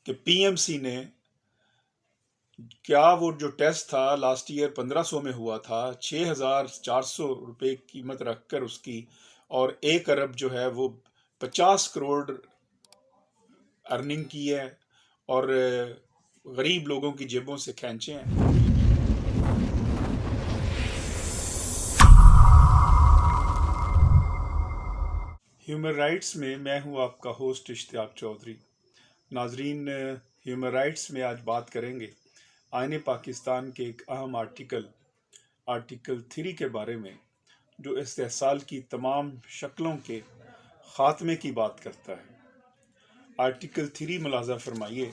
کہ P M C نے کیا وہ جو ٹیسٹ تھا لاسٹ ایئر 1500 میں ہوا تھا، 6400 روپے قیمت رکھ کر اس کی، اور 1 ارب جو ہے وہ 50 کروڑ ارننگ کی ہے، اور غریب لوگوں کی جیبوں سے کھینچے ہیں. ہیومن رائٹس میں ہوں آپ کا ہوسٹ اشتیاق چودھری. ناظرین، ہیومن رائٹس میں آج بات کریں گے آئین پاکستان کے ایک اہم آرٹیکل 3 کے بارے میں، جو استحصال کی تمام شکلوں کے خاتمے کی بات کرتا ہے. آرٹیکل 3 ملاحظہ فرمائیے،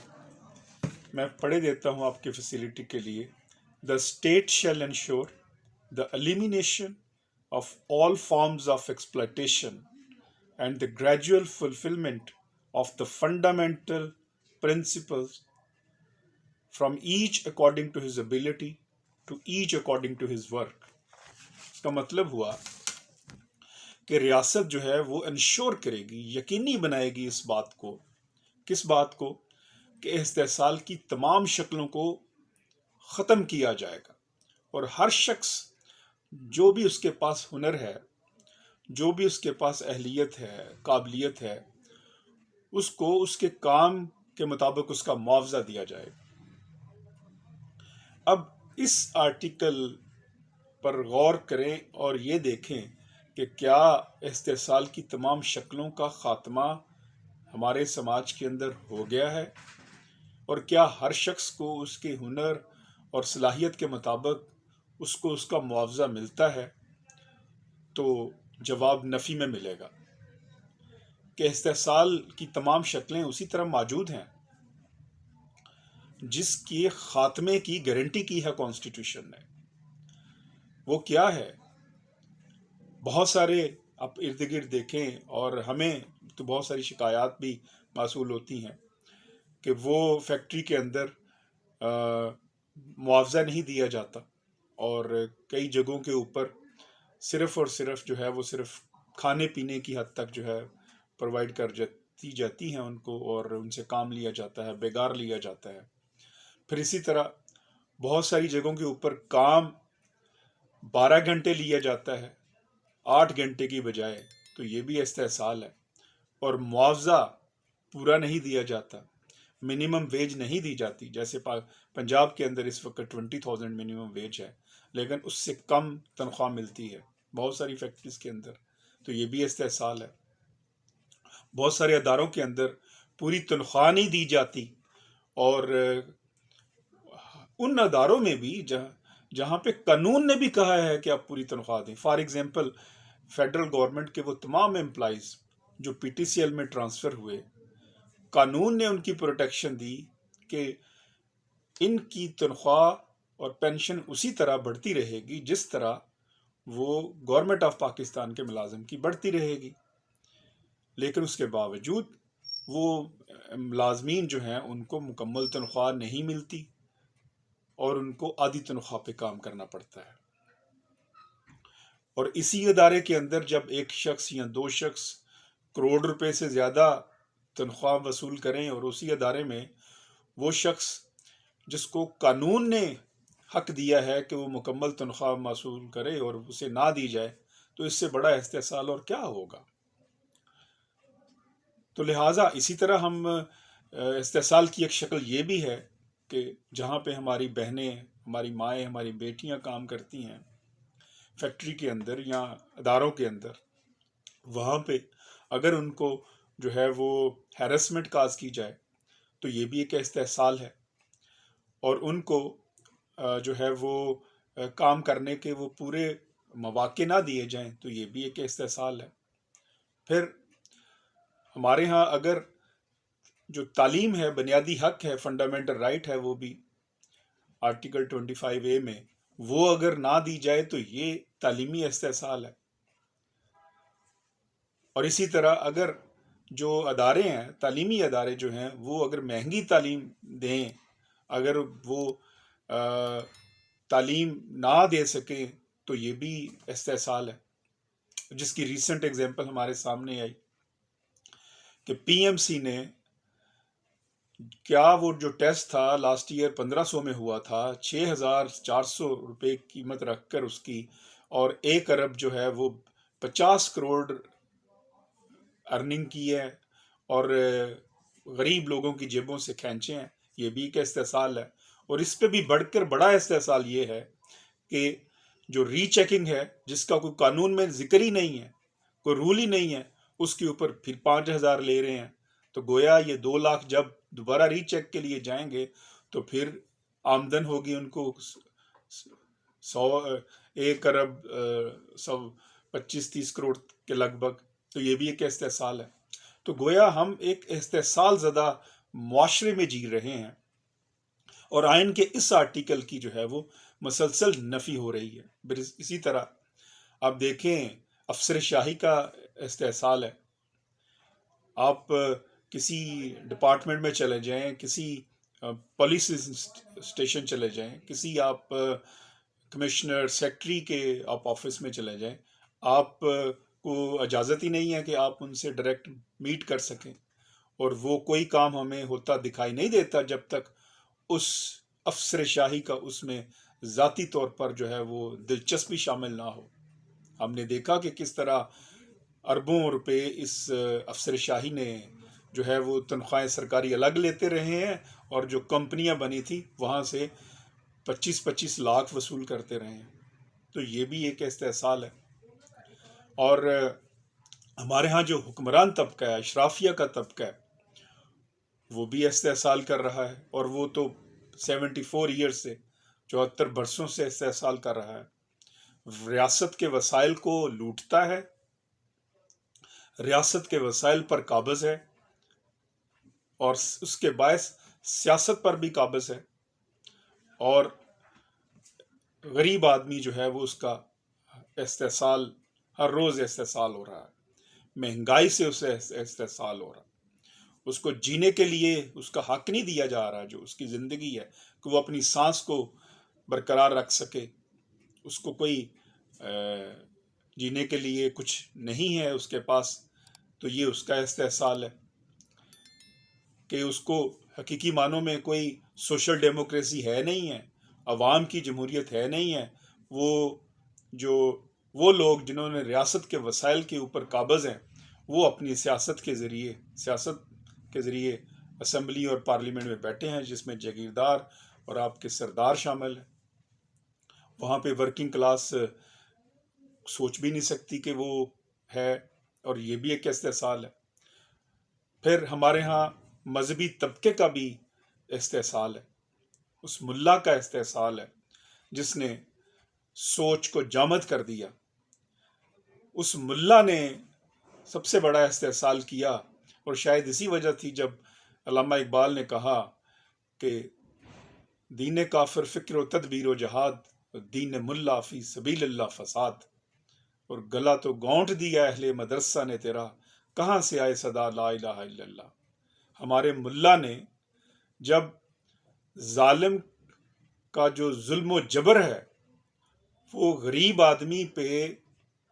میں پڑھے دیتا ہوں آپ کے فیسیلٹی کے لیے. The state shall ensure the elimination of all forms of exploitation and the gradual fulfillment of the fundamental principles from each according to his ability to each according to his work. اس کا مطلب ہوا کہ ریاست جو ہے وہ ensure کرے گی، یقینی بنائے گی اس بات کو. کس بات کو؟ کہ استحصال کی تمام شکلوں کو ختم کیا جائے گا، اور ہر شخص جو بھی اس کے پاس ہنر ہے، جو بھی اس کے پاس اہلیت ہے، قابلیت ہے، اس کو اس کے کام کے مطابق اس کا معاوضہ دیا جائے. اب اس آرٹیکل پر غور کریں اور یہ دیکھیں کہ کیا استحصال کی تمام شکلوں کا خاتمہ ہمارے سماج کے اندر ہو گیا ہے، اور کیا ہر شخص کو اس کے ہنر اور صلاحیت کے مطابق اس کو اس کا معاوضہ ملتا ہے. تو جواب نفی میں ملے گا کہ استحصال کی تمام شکلیں اسی طرح موجود ہیں جس کی خاتمے کی گارنٹی کی ہے کانسٹیٹیوشن نے. وہ کیا ہے؟ بہت سارے آپ ارد گرد دیکھیں، اور ہمیں تو بہت ساری شکایات بھی موصول ہوتی ہیں کہ وہ فیکٹری کے اندر معاوضہ نہیں دیا جاتا، اور کئی جگہوں کے اوپر صرف اور صرف جو ہے وہ صرف کھانے پینے کی حد تک جو ہے پرووائڈ کر جاتی ہیں ان کو، اور ان سے کام لیا جاتا ہے، بیگار لیا جاتا ہے. پھر اسی طرح بہت ساری جگہوں کے اوپر کام 12 گھنٹے لیا جاتا ہے 8 گھنٹے کی بجائے. تو یہ بھی استحصال ہے. اور معاوضہ پورا نہیں دیا جاتا، منیمم ویج نہیں دی جاتی. جیسے پنجاب کے اندر اس وقت 20,000 منیمم ویج ہے، لیکن اس سے کم تنخواہ ملتی ہے بہت ساری فیکٹریز کے اندر. تو یہ بھی استحصال ہے. بہت سارے اداروں کے اندر پوری تنخواہ نہیں دی جاتی، اور ان اداروں میں بھی جہاں پہ قانون نے بھی کہا ہے کہ آپ پوری تنخواہ دیں. فار ایگزامپل، فیڈرل گورنمنٹ کے وہ تمام امپلائیز جو پی ٹی سی ایل میں ٹرانسفر ہوئے، قانون نے ان کی پروٹیکشن دی کہ ان کی تنخواہ اور پینشن اسی طرح بڑھتی رہے گی جس طرح وہ گورنمنٹ آف پاکستان کے ملازم کی بڑھتی رہے گی. لیکن اس کے باوجود وہ ملازمین جو ہیں ان کو مکمل تنخواہ نہیں ملتی، اور ان کو آدھی تنخواہ پہ کام کرنا پڑتا ہے. اور اسی ادارے کے اندر جب ایک شخص یا 2 شخص کروڑ روپے سے زیادہ تنخواہ وصول کریں، اور اسی ادارے میں وہ شخص جس کو قانون نے حق دیا ہے کہ وہ مکمل تنخواہ وصول کرے اور اسے نہ دی جائے، تو اس سے بڑا استحصال اور کیا ہوگا. تو لہٰذا اسی طرح ہم استحصال کی ایک شکل یہ بھی ہے کہ جہاں پہ ہماری بہنیں، ہماری مائیں، ہماری بیٹیاں کام کرتی ہیں فیکٹری کے اندر یا اداروں کے اندر، وہاں پہ اگر ان کو جو ہے وہ ہیرسمنٹ کاز کی جائے تو یہ بھی ایک استحصال ہے، اور ان کو جو ہے وہ کام کرنے کے وہ پورے مواقع نہ دیے جائیں تو یہ بھی ایک استحصال ہے. پھر ہمارے ہاں اگر جو تعلیم ہے، بنیادی حق ہے، فنڈامنٹل رائٹ ہے، وہ بھی آرٹیکل 25A میں وہ اگر نہ دی جائے تو یہ تعلیمی استحصال ہے. اور اسی طرح اگر جو ادارے ہیں، تعلیمی ادارے جو ہیں، وہ اگر مہنگی تعلیم دیں، اگر وہ تعلیم نہ دے سکیں تو یہ بھی استحصال ہے. جس کی ریسنٹ ایگزامپل ہمارے سامنے آئی کہ پی ایم سی نے کیا وہ جو ٹیسٹ تھا لاسٹ ایئر 1500 میں ہوا تھا، 6400 روپے قیمت رکھ کر اس کی، اور 1 ارب جو ہے وہ 50 کروڑ ارننگ کی ہے، اور غریب لوگوں کی جیبوں سے کھینچے ہیں. یہ بھی ایک استحصال ہے. اور اس پہ بھی بڑھ کر بڑا استحصال یہ ہے کہ جو ری چیکنگ ہے، جس کا کوئی قانون میں ذکر ہی نہیں ہے، کوئی رول ہی نہیں ہے، اس کے اوپر پھر 5000 لے رہے ہیں. تو گویا یہ 2 لاکھ جب دوبارہ ری چیک کے لیے جائیں گے تو پھر آمدن ہوگی ان کو 1 ارب 125-30 کروڑ کے لگ بھگ. تو یہ بھی ایک استحصال ہے. تو گویا ہم ایک استحصال زدہ معاشرے میں جی رہے ہیں، اور آئین کے اس آرٹیکل کی جو ہے وہ مسلسل نفی ہو رہی ہے. اسی طرح آپ دیکھیں افسر شاہی کا استحصال ہے. آپ کسی ڈپارٹمنٹ میں چلے جائیں، کسی پولیس اسٹیشن چلے جائیں، کسی آپ کمشنر سیکٹری کے آپ آفس میں چلے جائیں، آپ کو اجازت ہی نہیں ہے کہ آپ ان سے ڈائریکٹ میٹ کر سکیں، اور وہ کوئی کام ہمیں ہوتا دکھائی نہیں دیتا جب تک اس افسر شاہی کا اس میں ذاتی طور پر جو ہے وہ دلچسپی شامل نہ ہو. ہم نے دیکھا کہ کس طرح اربوں روپے اس افسر شاہی نے جو ہے وہ تنخواہیں سرکاری الگ لیتے رہے ہیں، اور جو کمپنیاں بنی تھی وہاں سے 25-25 لاکھ وصول کرتے رہے ہیں. تو یہ بھی ایک استحصال ہے. اور ہمارے ہاں جو حکمران طبقہ ہے، اشرافیہ کا طبقہ ہے، وہ بھی استحصال کر رہا ہے، اور وہ تو 74 ایئر سے 74 برسوں سے استحصال کر رہا ہے. ریاست کے وسائل کو لوٹتا ہے، ریاست کے وسائل پر قابض ہے، اور اس کے باعث سیاست پر بھی قابض ہے، اور غریب آدمی جو ہے وہ اس کا استحصال ہر روز استحصال ہو رہا ہے. مہنگائی سے اسے استحصال ہو رہا ہے. اس کو جینے کے لیے اس کا حق نہیں دیا جا رہا، جو اس کی زندگی ہے کہ وہ اپنی سانس کو برقرار رکھ سکے. اس کو کوئی جینے کے لیے کچھ نہیں ہے اس کے پاس. تو یہ اس کا استحصال ہے کہ اس کو حقیقی معنوں میں کوئی سوشل ڈیموکریسی ہے نہیں ہے، عوام کی جمہوریت ہے نہیں ہے. وہ لوگ جنہوں نے ریاست کے وسائل کے اوپر قابض ہیں، وہ اپنی سیاست کے ذریعے اسمبلی اور پارلیمنٹ میں بیٹھے ہیں، جس میں جاگیردار اور آپ کے سردار شامل ہیں. وہاں پہ ورکنگ کلاس سوچ بھی نہیں سکتی کہ وہ ہے، اور یہ بھی ایک استحصال ہے. پھر ہمارے ہاں مذہبی طبقے کا بھی استحصال ہے. اس ملا کا استحصال ہے جس نے سوچ کو جامد کر دیا. اس ملا نے سب سے بڑا استحصال کیا، اور شاید اسی وجہ تھی جب علامہ اقبال نے کہا کہ دین کافر فکر و تدبیر و جہاد، دین ملا فی سبیل اللہ فساد. اور گلا تو گونٹ دیا اہل مدرسہ نے تیرا، کہاں سے آئے صدا لا الہ الا اللہ. ہمارے ملا نے جب ظالم کا جو ظلم و جبر ہے وہ غریب آدمی پہ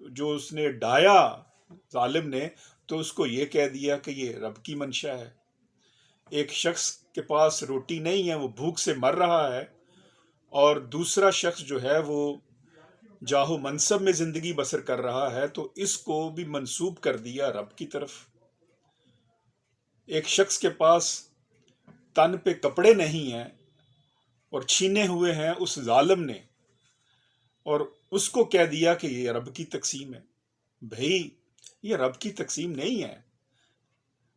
جو اس نے ڈھایا ظالم نے، تو اس کو یہ کہہ دیا کہ یہ رب کی منشا ہے. ایک شخص کے پاس روٹی نہیں ہے، وہ بھوک سے مر رہا ہے، اور دوسرا شخص جو ہے وہ جاہ و منصب میں زندگی بسر کر رہا ہے، تو اس کو بھی منسوب کر دیا رب کی طرف. ایک شخص کے پاس تن پہ کپڑے نہیں ہیں اور چھینے ہوئے ہیں اس ظالم نے، اور اس کو کہہ دیا کہ یہ رب کی تقسیم ہے. بھئی یہ رب کی تقسیم نہیں ہے.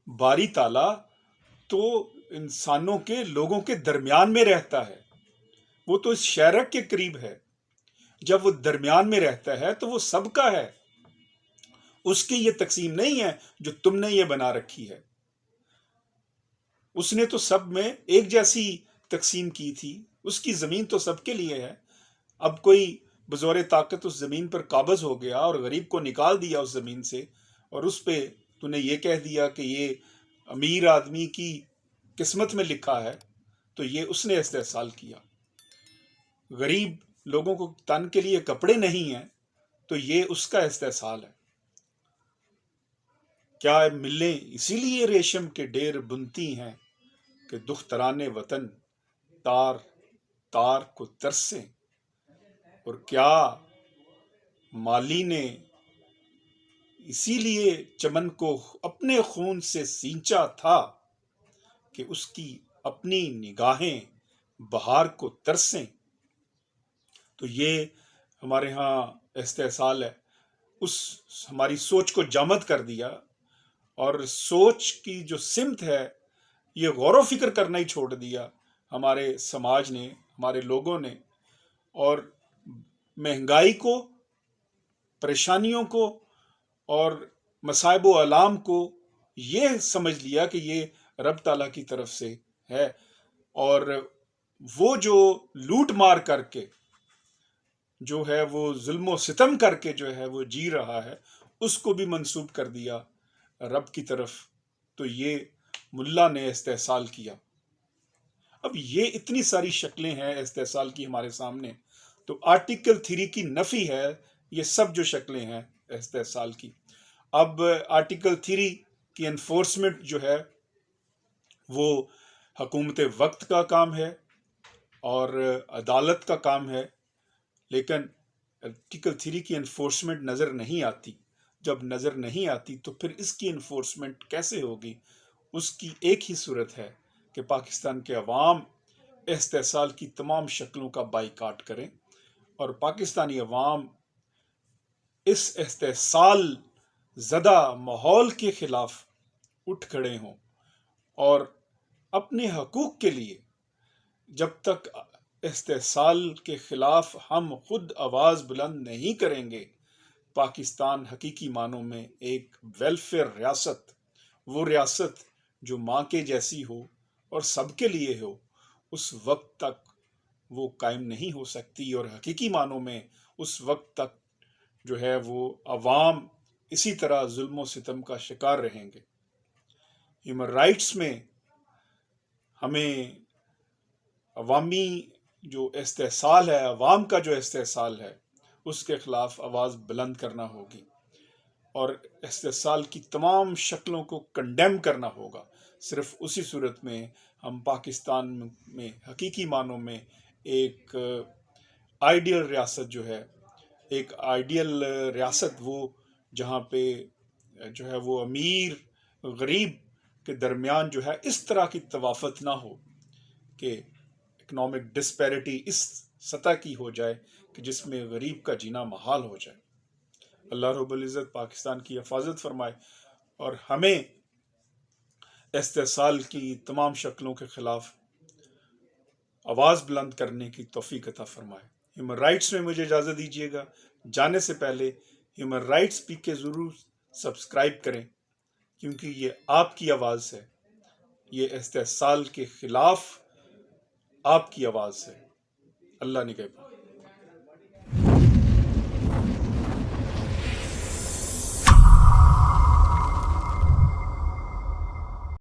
باری تعالیٰ تو انسانوں کے لوگوں کے درمیان میں رہتا ہے. وہ تو اس شہرک کے قریب ہے. جب وہ درمیان میں رہتا ہے تو وہ سب کا ہے. اس کی یہ تقسیم نہیں ہے جو تم نے یہ بنا رکھی ہے. اس نے تو سب میں ایک جیسی تقسیم کی تھی. اس کی زمین تو سب کے لیے ہے. اب کوئی بزور طاقت اس زمین پر قابض ہو گیا اور غریب کو نکال دیا اس زمین سے، اور اس پہ تو نے یہ کہہ دیا کہ یہ امیر آدمی کی قسمت میں لکھا ہے. تو یہ اس نے استحصال کیا. غریب لوگوں کو تن کے لیے کپڑے نہیں ہیں، تو یہ اس کا استحصال ہے. کیا ملیں اسی لیے ریشم کے ڈیر بنتی ہیں، کہ دختران وطن تار تار کو ترسیں، اور کیا مالی نے اسی لیے چمن کو اپنے خون سے سینچا تھا کہ اس کی اپنی نگاہیں بہار کو ترسیں۔ تو یہ ہمارے ہاں استحصال ہے، اس ہماری سوچ کو جامد کر دیا، اور سوچ کی جو سمت ہے یہ غور و فکر کرنا ہی چھوڑ دیا ہمارے سماج نے، ہمارے لوگوں نے، اور مہنگائی کو، پریشانیوں کو اور مصائب و آلام کو یہ سمجھ لیا کہ یہ رب تعالیٰ کی طرف سے ہے، اور وہ جو لوٹ مار کر کے جو ہے وہ ظلم و ستم کر کے جو ہے وہ جی رہا ہے، اس کو بھی منسوب کر دیا رب کی طرف۔ تو یہ ملا نے استحصال کیا۔ اب یہ اتنی ساری شکلیں ہیں استحصال کی ہمارے سامنے، تو آرٹیکل 3 کی نفی ہے یہ سب جو شکلیں ہیں استحصال کی۔ اب آرٹیکل 3 کی انفورسمنٹ جو ہے وہ حکومت وقت کا کام ہے اور عدالت کا کام ہے، لیکن آرٹیکل 3 کی انفورسمنٹ نظر نہیں آتی۔ جب نظر نہیں آتی تو پھر اس کی انفورسمنٹ کیسے ہوگی؟ اس کی ایک ہی صورت ہے کہ پاکستان کے عوام استحصال کی تمام شکلوں کا بائیکاٹ کریں، اور پاکستانی عوام اس استحصال زدہ ماحول کے خلاف اٹھ کھڑے ہوں، اور اپنے حقوق کے لیے جب تک استحصال کے خلاف ہم خود آواز بلند نہیں کریں گے، پاکستان حقیقی معنوں میں ایک ویلفیئر ریاست، وہ ریاست جو ماں کے جیسی ہو اور سب کے لیے ہو، اس وقت تک وہ قائم نہیں ہو سکتی، اور حقیقی معنوں میں اس وقت تک جو ہے وہ عوام اسی طرح ظلم و ستم کا شکار رہیں گے۔ ہیومن رائٹس میں ہمیں عوامی جو استحصال ہے، عوام کا جو استحصال ہے، اس کے خلاف آواز بلند کرنا ہوگی، اور استحصال کی تمام شکلوں کو کنڈیم کرنا ہوگا۔ صرف اسی صورت میں ہم پاکستان میں حقیقی معنوں میں ایک آئیڈیل ریاست جو ہے، ایک آئیڈیل ریاست، وہ جہاں پہ جو ہے وہ امیر غریب کے درمیان جو ہے اس طرح کی طوافت نہ ہو کہ اکنامک ڈسپیرٹی اس سطح کی ہو جائے کہ جس میں غریب کا جینا محال ہو جائے۔ اللہ رب العزت پاکستان کی حفاظت فرمائے، اور ہمیں استحصال کی تمام شکلوں کے خلاف آواز بلند کرنے کی توفیق عطا فرمائے۔ ہیومن رائٹس میں مجھے اجازت دیجیے گا، جانے سے پہلے ہیومن رائٹس پی کے ضرور سبسکرائب کریں، کیونکہ یہ آپ کی آواز ہے، یہ استحصال کے خلاف آپ کی آواز ہے۔ اللہ نگہبان۔